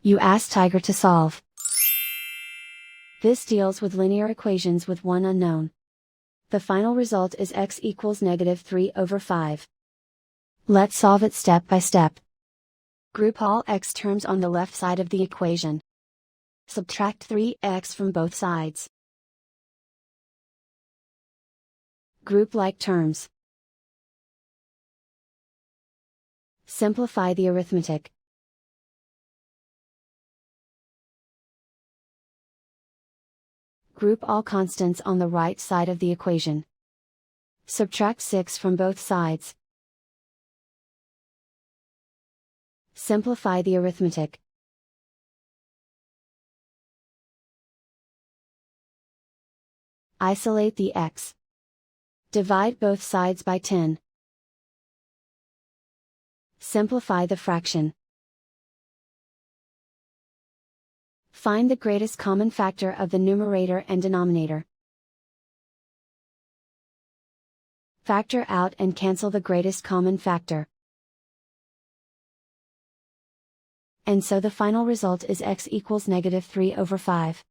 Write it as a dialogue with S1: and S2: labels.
S1: You ask Tiger to solve. This deals with linear equations with one unknown. The final result is x equals -3/5. Let's solve it step by step. Group all x terms on the left side of the equation. Subtract 3x from both sides. Group like terms. Simplify the arithmetic. Group all constants on the right side of the equation. Subtract 6 from both sides. Simplify the arithmetic. Isolate the x. Divide both sides by 10. Simplify the fraction. Find the greatest common factor of the numerator and denominator. Factor out and cancel the greatest common factor. And so the final result is x equals -3/5.